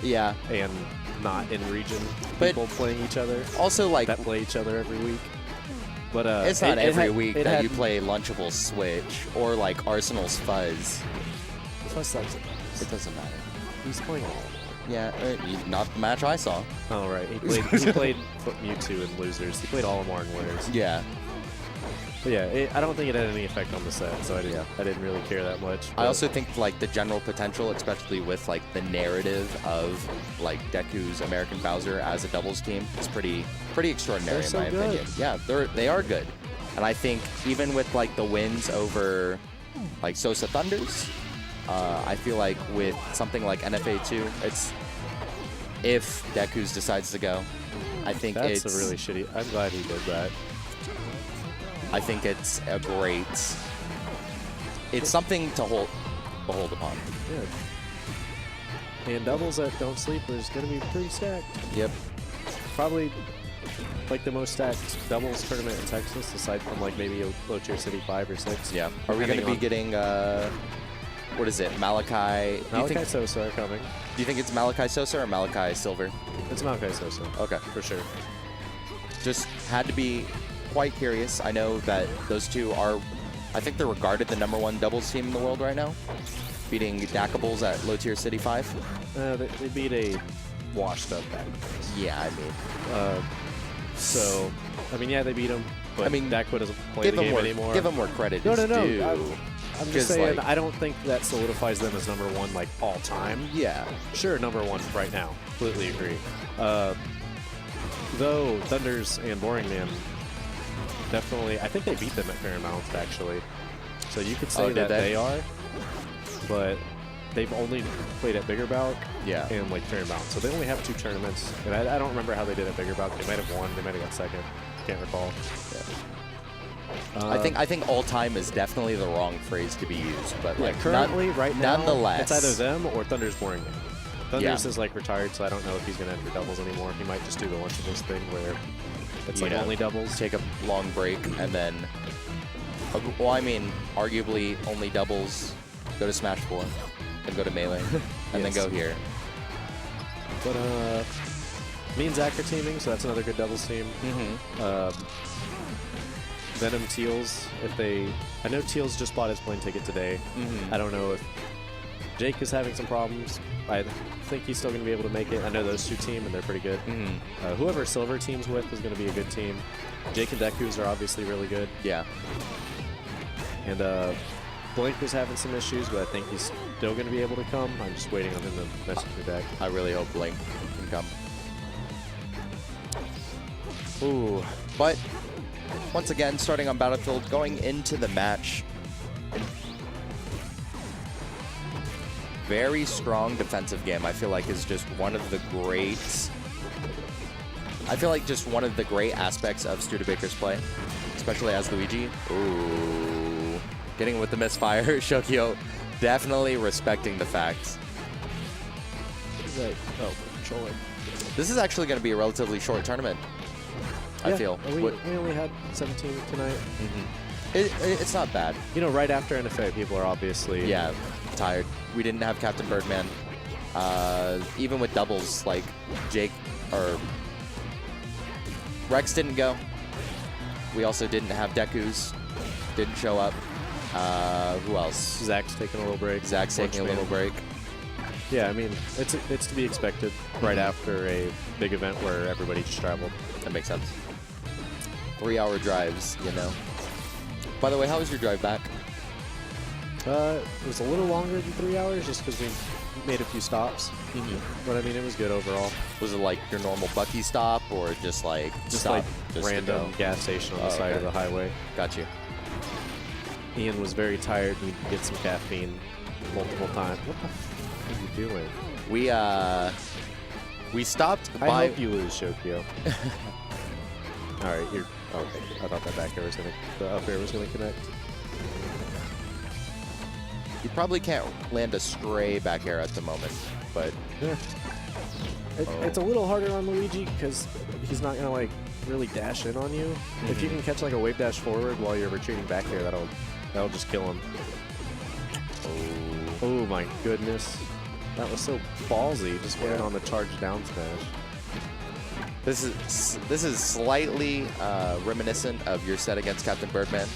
Yeah. And not in region But people playing each other. Also, like, that play each other every week. But it's not every week that you play Lunchable Switch or like Arsenal's Fuzz. Fuzz sucks. It doesn't matter. He's playing all. Yeah, not the match I saw. Oh right, he played Mewtwo in losers. He played Olimar in winners. Yeah. But yeah, I don't think it had any effect on the set, so I didn't really care that much. I also think like the general potential, especially with like the narrative of like Deku's American Bowser as a doubles team, is pretty extraordinary in my opinion. Yeah, they are good, and I think even with like the wins over like Sosa Thunders, I feel like with something like NFA2, it's if Deku's decides to go, I think that's a really shitty. I'm glad he did that. I think it's a great. It's something to behold upon. Good. And doubles that don't sleep is going to be pretty stacked. Yep. Probably like the most stacked doubles tournament in Texas, aside from like maybe a low tier city 5 or 6. Yeah. Are we going to be getting what is it? Malachi Sosa are coming. Do you think it's Malachi Sosa or Malachi Silver? It's Malachi Sosa. Okay, for sure. Just had to be quite curious. I know that those two are, I think they're regarded the #1 doubles team in the world right now, beating Dakables at low tier city 5. They beat a washed up Dakables. Yeah, I mean. So, I mean, yeah, they beat him. But I mean, Dakwa doesn't play the game anymore. Give them more credit. No. I'm just saying, like, I don't think that solidifies them as #1 like all time. Yeah. Sure, #1 right now. Completely agree. Though Thunders and Boring Man definitely, I think they beat them at Paramount actually. So you could say that they are, but they've only played at Bigger Bout and like Paramount. So they only have 2 tournaments. And I don't remember how they did at Bigger Bout. They might have won. They might have got second. Can't recall. Yeah. I think all time is definitely the wrong phrase to be used, but like currently right now, nonetheless, it's either them or Thunder's Boring Man. Thunders is like retired, so I don't know if he's going to enter doubles anymore. He might just do the Lunchables thing where it's like only doubles. Take a long break and then, well, I mean, arguably only doubles, go to Smash 4, then go to Melee, and then go here. But me and Zach are teaming, so that's another good doubles team. Venom Teals, I know Teals just bought his plane ticket today. I don't know if Jake is having some problems. I think he's still going to be able to make it. I know those 2 team, and they're pretty good. Whoever Silver teams with is going to be a good team. Jake and Deku's are obviously really good. Yeah. And Blink was having some issues, but I think he's still going to be able to come. I'm just waiting on him to message me back. I really hope Blink can come. Ooh. But once again, starting on Battlefield, going into the match. Very strong defensive game. I feel like is just one of the great. I feel like just one of the great aspects of Studebaker's play, especially as Luigi. Ooh, getting with the misfire. Shokio definitely respecting the facts. Right. Oh, controlling. This is actually going to be a relatively short tournament. I feel. We only had 17 tonight. It's not bad. You know, right after NFA, people are obviously tired. We didn't have Captain Birdman. Even with doubles, like Jake or Rex didn't go. We also didn't have Deku's. Didn't show up. Who else? Zach's taking a little break. Zach's taking a little break. Yeah, I mean, it's to be expected right after a big event where everybody just traveled. That makes sense. 3-hour drives, you know. By the way, how was your drive back? It was a little longer than 3 hours just because we made a few stops. But I mean, it was good overall. Was it like your normal Bucky stop or just like random gas station on the side of the highway? Got you. Ian was very tired. We needed to get some caffeine multiple times. What the f are you doing? We stopped by. I hope you lose, Shokio. All right, you're okay. I thought that back air was the up air was gonna connect. You probably can't land a stray back air at the moment, but it's a little harder on Luigi because he's not gonna like really dash in on you. If you can catch like a wave dash forward while you're retreating back air, that'll just kill him. Oh my goodness. That was so ballsy, just went on the charge down smash. This is slightly reminiscent of your set against Captain Birdman.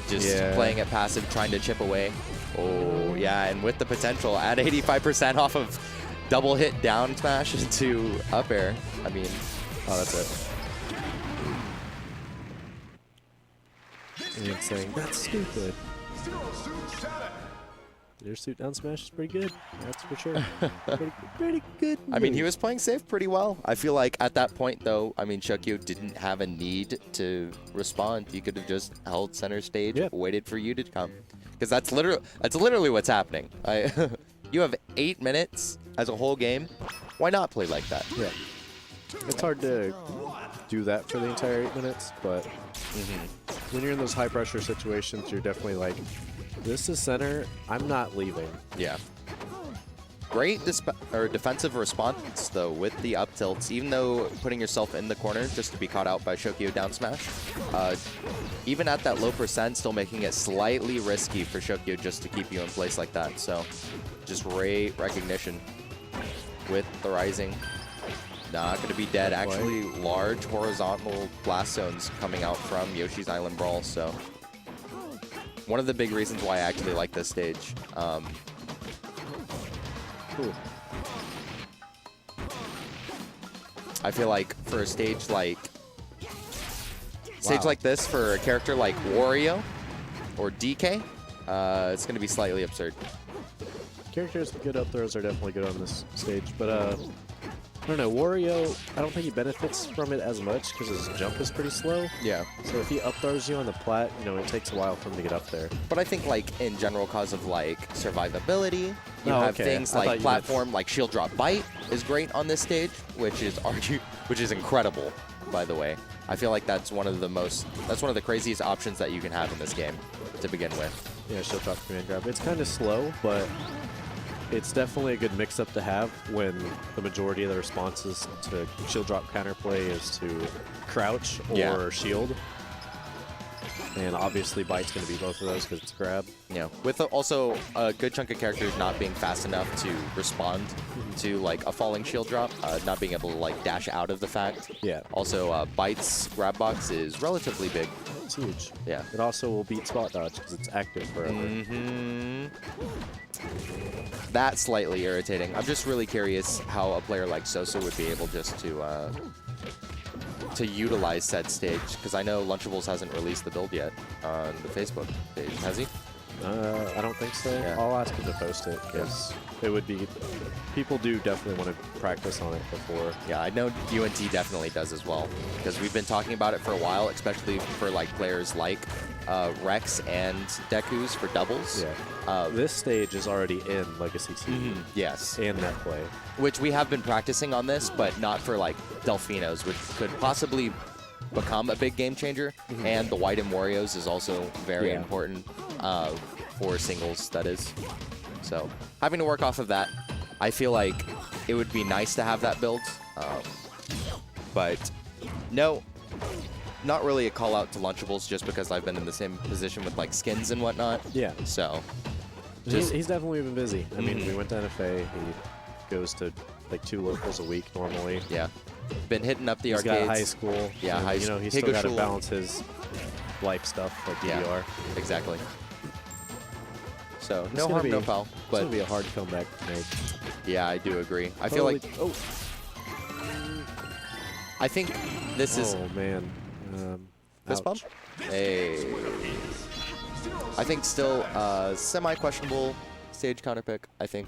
Just playing it passive, trying to chip away. Oh, yeah, and with the potential, add 85% off of double hit down smash into up air. I mean, oh, that's it. And saying, that's stupid. Your suit down smash is pretty good, that's for sure. pretty good move. I mean, he was playing safe pretty well. I feel like at that point, though, I mean, Shokio didn't have a need to respond. He could have just held center stage, waited for you to come. Because that's literally what's happening. You have 8 minutes as a whole game. Why not play like that? Yeah. It's hard to do that for the entire 8 minutes, but when you're in those high-pressure situations, you're definitely like, this is center. I'm not leaving. Yeah. Great defensive response, though, with the up tilts. Even though putting yourself in the corner just to be caught out by Shokio down smash. Even at that low percent, still making it slightly risky for Shokio just to keep you in place like that. So just great recognition with the rising. Not going to be dead. Actually, large horizontal blast zones coming out from Yoshi's Island Brawl. So one of the big reasons why I actually like this stage. I feel like for a stage like this, for a character like Wario or DK, it's going to be slightly absurd. Characters with good up throws are definitely good on this stage, but I don't know, Wario, I don't think he benefits from it as much because his jump is pretty slow. Yeah. So if he up throws you on the plat, you know, it takes a while for him to get up there. But I think, like, in general, cause of, like, survivability, you have things like platform, like shield drop bite is great on this stage, which is incredible, by the way. I feel like that's one of the craziest options that you can have in this game to begin with. Yeah, shield drop command grab. It's kind of slow, but it's definitely a good mix-up to have when the majority of the responses to shield drop counterplay is to crouch or shield. And obviously bite's going to be both of those because it's grab. Yeah, with also a good chunk of characters not being fast enough to respond to like a falling shield drop, not being able to like dash out of the fact. Yeah. Also, bite's grab box is relatively big. It's huge. Yeah. It also will beat spot dodge because it's active forever. That's slightly irritating. I'm just really curious how a player like Sosa would be able just to utilize said stage, because I know Lunchables hasn't released the build yet on the Facebook page, has he? I don't think so. Yeah. I'll ask him to post it, because it would be... People do definitely want to practice on it before. Yeah, I know UNT definitely does as well, because we've been talking about it for a while, especially for like players like Rex and Deku's for doubles. Yeah. This stage is already in Legacy TV. Yes. And net play. Which we have been practicing on this, but not for like Delfinos, which could possibly become a big game changer. And the White and Warriors is also very important for singles, that is. So having to work off of that, I feel like it would be nice to have that build. But no, not really a call out to Lunchables, just because I've been in the same position with like skins and whatnot. Yeah. So he's definitely been busy. I mean, we went to NFA. He goes to like 2 locals a week normally. Yeah. Been hitting up the arcades. He's got high school. Yeah, high school. You know, he's still got to balance his life stuff like DDR. Yeah, exactly. So no harm, no foul. But it's gonna be a hard comeback to make. Yeah, I do agree. I feel like I think this is. Oh man. Fist bump. Hey. I think still semi-questionable stage counter pick. I think.